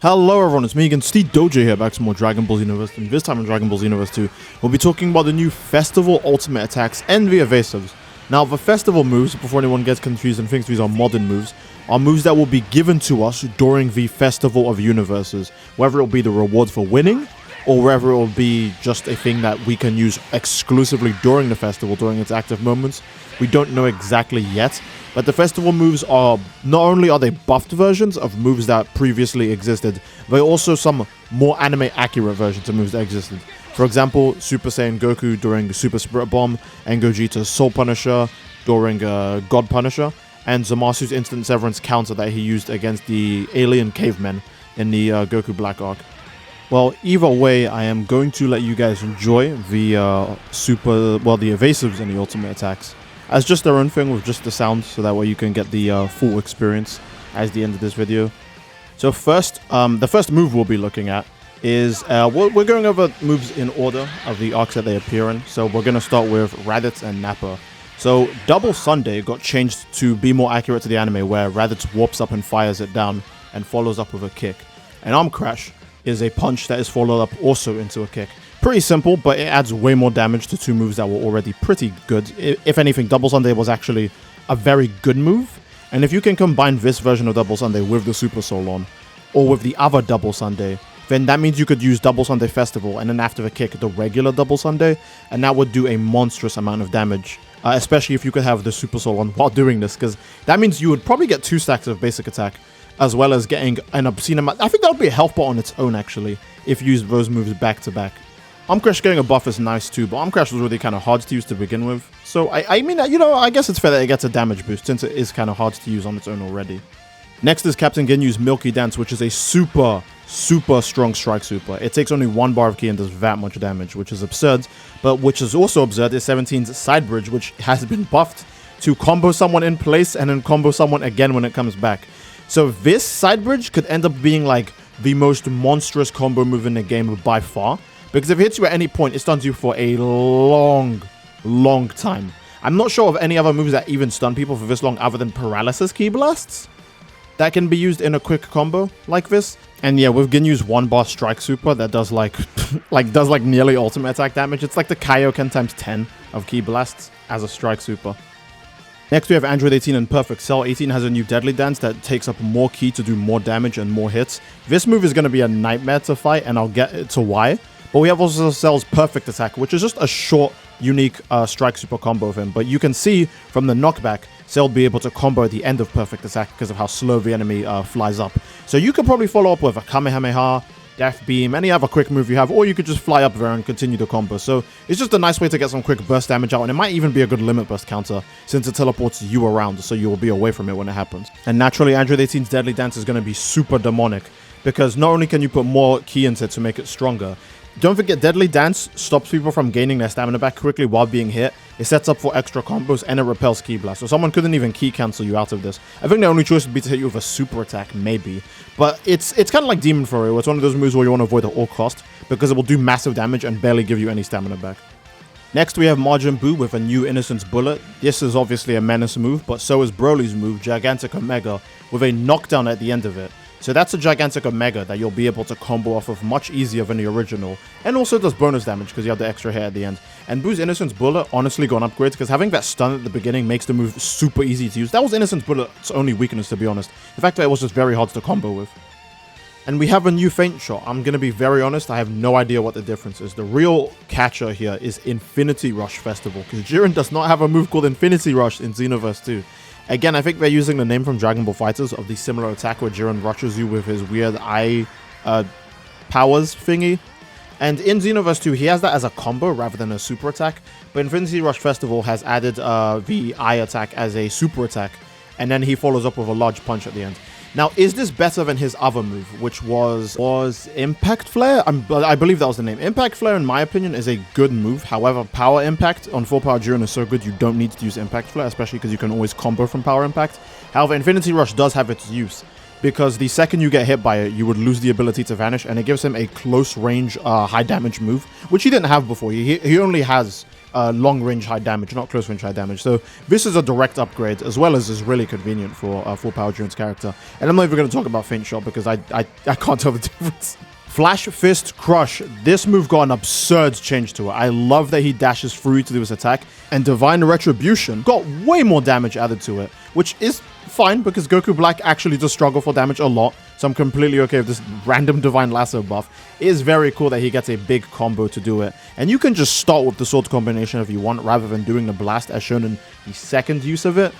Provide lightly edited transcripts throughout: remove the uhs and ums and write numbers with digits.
Hello everyone, it's me again, Steve Dojo here, back to more Dragon Ball Xenoverse, and this time in Dragon Ball Xenoverse 2, we'll be talking about the new Festival Ultimate Attacks and the Evasives. Now, the Festival moves, before anyone gets confused and thinks these are modern moves, are moves that will be given to us during the Festival of Universes, whether it will be the reward for winning, or whether it will be just a thing that we can use exclusively during the festival, during its active moments. We don't know exactly yet, but the festival moves are, not only are they buffed versions of moves that previously existed, they're also some more anime accurate versions of moves that existed. For example, Super Saiyan Goku during Super Spirit Bomb, and Gogeta's Soul Punisher during God Punisher, and Zamasu's Instant Severance counter that he used against the alien cavemen in the Goku Black arc. Well, either way, I am going to let you guys enjoy the the evasives and the ultimate attacks as just their own thing with just the sound, so that way you can get the full experience as the end of this video. So first, the first move we'll be looking at is, we're going over moves in order of the arcs that they appear in. So we're going to start with Raditz and Nappa. So Double Sunday got changed to be more accurate to the anime, where Raditz warps up and fires it down and follows up with a kick. And Arm Crash is a punch that is followed up also into a kick. Pretty simple, but it adds way more damage to two moves that were already pretty good. If anything, Double Sunday was actually a very good move. And if you can combine this version of Double Sunday with the Super Soul On, or with the other Double Sunday, then that means you could use Double Sunday Festival, and then after the kick, the regular Double Sunday, and that would do a monstrous amount of damage. Especially if you could have the Super Soul On while doing this, because that means you would probably get 2 stacks of basic attack, as well as getting an obscene amount. I think that would be a health bar on its own, actually, if you use those moves back to back. Arm Crash getting a buff is nice too, but Arm Crash was really kind of hard to use to begin with. So, I mean, you know, I guess it's fair that it gets a damage boost, since it is kind of hard to use on its own already. Next is Captain Ginyu's Milky Dance, which is a super strong strike super. It takes only 1 bar of ki and does that much damage, which is absurd. But which is also absurd is 17's Side Bridge, which has been buffed to combo someone in place and then combo someone again when it comes back. So this Side Bridge could end up being like the most monstrous combo move in the game by far, because if it hits you at any point, it stuns you for a long time. I'm not sure of any other moves that even stun people for this long other than Paralysis Ki Blasts that can be used in a quick combo like this. And yeah, with Ginyu's 1 bar strike super that does like nearly ultimate attack damage. It's like the Kaioken times 10 of Ki Blasts as a strike super. Next we have Android 18 and Perfect Cell. 18 has a new Deadly Dance that takes up more ki to do more damage and more hits. This move is going to be a nightmare to fight, and I'll get to why. But we have also Cell's Perfect Attack, which is just a short, unique strike super combo of him. But you can see from the knockback, Cell will be able to combo at the end of Perfect Attack because of how slow the enemy flies up. So you could probably follow up with a Kamehameha, Death Beam, any other quick move you have, or you could just fly up there and continue the combo. So it's just a nice way to get some quick burst damage out, and it might even be a good limit burst counter since it teleports you around, so you will be away from it when it happens. And naturally, Android 18's Deadly Dance is going to be super demonic, because not only can you put more ki into it to make it stronger, don't forget Deadly Dance stops people from gaining their stamina back quickly while being hit. It sets up for extra combos, and it repels Ki Blast. So someone couldn't even ki cancel you out of this. I think the only choice would be to hit you with a super attack, maybe. But it's kind of like Demon Fury, where it's one of those moves where you want to avoid at all cost, because it will do massive damage and barely give you any stamina back. Next we have Majin Buu with a new Innocence Bullet. This is obviously a menace move, but so is Broly's move, Gigantic Omega, with a knockdown at the end of it. So that's a Gigantic Omega that you'll be able to combo off of much easier than the original, and also does bonus damage because you have the extra hit at the end. And Buu's Innocence Bullet honestly got an upgrade, because having that stun at the beginning makes the move super easy to use. That was Innocence Bullet's only weakness, to be honest. The fact that it was just very hard to combo with. And we have a new Feint Shot. I'm going to be very honest, I have no idea what the difference is. The real catcher here is Infinity Rush Festival, because Jiren does not have a move called Infinity Rush in Xenoverse 2. Again, I think they're using the name from Dragon Ball FighterZ of the similar attack where Jiren rushes you with his weird eye powers thingy. And in Xenoverse 2, he has that as a combo rather than a super attack. But Infinity Rush Festival has added the eye attack as a super attack, and then he follows up with a large punch at the end. Now, is this better than his other move, which was Impact Flare? I believe that was the name. Impact Flare, in my opinion, is a good move. However, Power Impact on full power Jiren is so good you don't need to use Impact Flare, especially because you can always combo from Power Impact. However, Infinity Rush does have its use, because the second you get hit by it, you would lose the ability to vanish, and it gives him a close range, high damage move, which he didn't have before. He only has long-range high damage, not close-range high damage. So this is a direct upgrade, as well as is really convenient for full power Jiren's character. And I'm not even going to talk about Faint Shot because I can't tell the difference. Flash Fist Crush. This move got an absurd change to it. I love that he dashes through to do his attack. And Divine Retribution got way more damage added to it, which is fine because Goku Black actually does struggle for damage a lot. So I'm completely okay with this random Divine Lasso buff. It is very cool that he gets a big combo to do it. And you can just start with the sword combination if you want, rather than doing the blast as shown in the second use of it.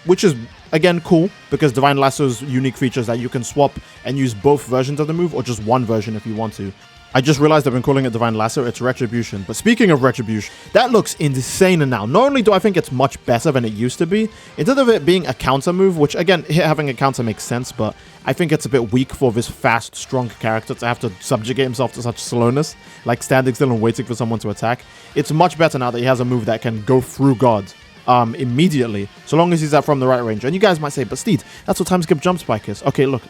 Which is, again, cool, because Divine Lasso's unique features that you can swap and use both versions of the move, or just one version if you want to. I just realized I've been calling it Divine Lasso, it's Retribution. But speaking of Retribution, that looks insane now. Not only do I think it's much better than it used to be, instead of it being a counter move, which again, having a counter makes sense, but I think it's a bit weak for this fast, strong character to have to subjugate himself to such slowness, like standing still and waiting for someone to attack. It's much better now that he has a move that can go through guards immediately, so long as he's from the right range. And you guys might say, but Steed, that's what time skip jump spike is. Okay, look,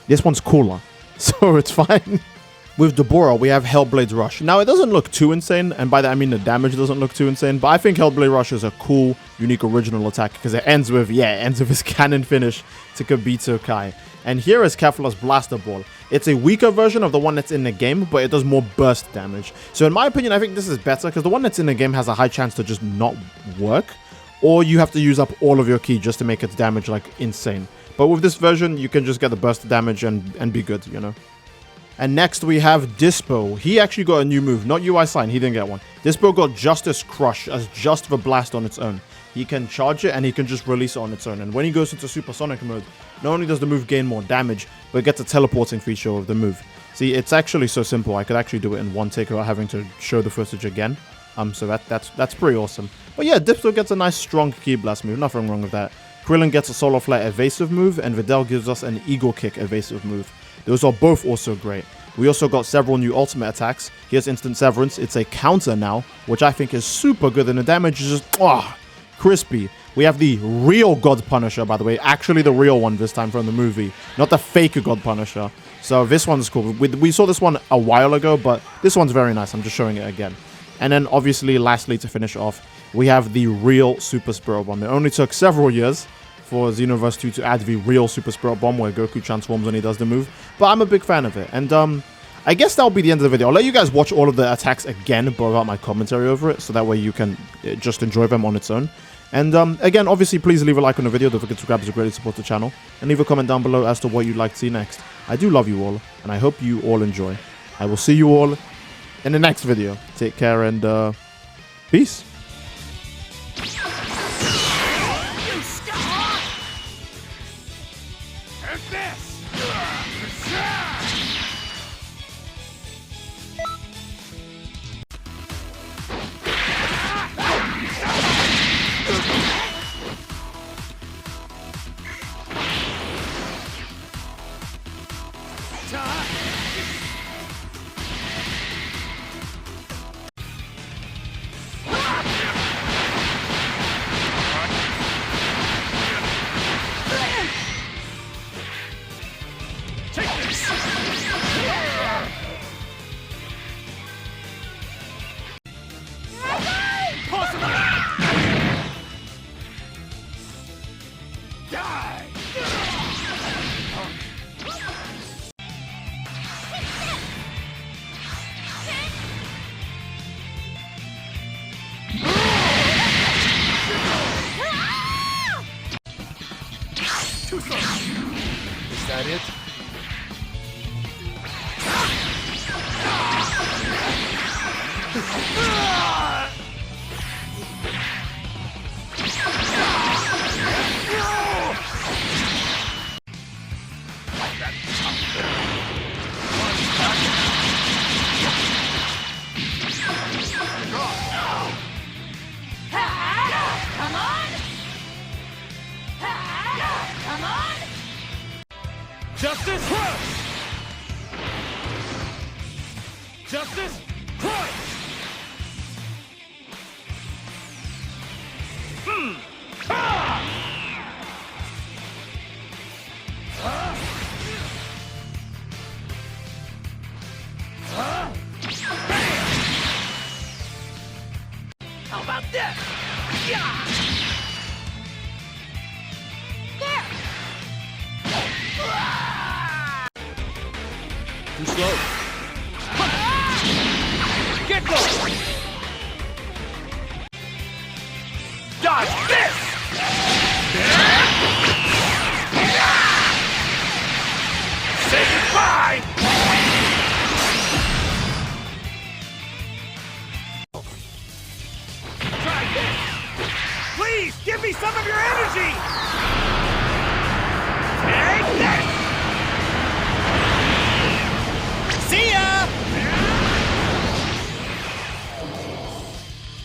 this one's cooler, so it's fine. With Dabura, we have Hellblade's Rush. Now, it doesn't look too insane, and by that I mean the damage doesn't look too insane, but I think Hellblade Rush is a cool, unique, original attack, because it ends with his cannon finish to Kibito Kai. And here is Kefla's Blaster Ball. It's a weaker version of the one that's in the game, but it does more burst damage. So in my opinion, I think this is better, because the one that's in the game has a high chance to just not work, or you have to use up all of your ki just to make its damage, like, insane. But with this version, you can just get the burst damage and be good, you know? And next we have Dyspo. He actually got a new move, not UI Sign, he didn't get one. Dyspo got Justice Crush as just the blast on its own. He can charge it and he can just release it on its own. And when he goes into Supersonic mode, not only does the move gain more damage, but it gets a teleporting feature of the move. See, it's actually so simple, I could actually do it in one take without having to show the footage again. So that's pretty awesome. But yeah, Dyspo gets a nice strong Ki Blast move, nothing wrong with that. Krillin gets a Solar Flare evasive move, and Videl gives us an Eagle Kick evasive move. Those are both also great. We also got several new ultimate attacks. Here's Instant Severance. It's a counter now, which I think is super good, and the damage is just crispy. We have the real God Punisher, by the way. Actually the real one this time from the movie, not the fake God Punisher. So this one's cool. We saw this one a while ago, but this one's very nice. I'm just showing it again. And then obviously, lastly, to finish off, we have the real Super Spirit Bomb. It only took several years for Xenoverse 2 to add the real Super Spirit Bomb where Goku transforms when he does the move, but I'm a big fan of it. And I guess that'll be the end of the video. I'll let you guys watch all of the attacks again, but without my commentary over it, so that way you can just enjoy them on its own. And again, obviously, please leave a like on the video. Don't forget to subscribe to greatly support the channel, and leave a comment down below as to what you'd like to see next. I do love you all, and I hope you all enjoy. I will see you all in the next video. Take care and peace. Is that it? Justice! Justice! Too slow. Get low! Dodge this! Say goodbye! Try this! Please, give me some of your energy!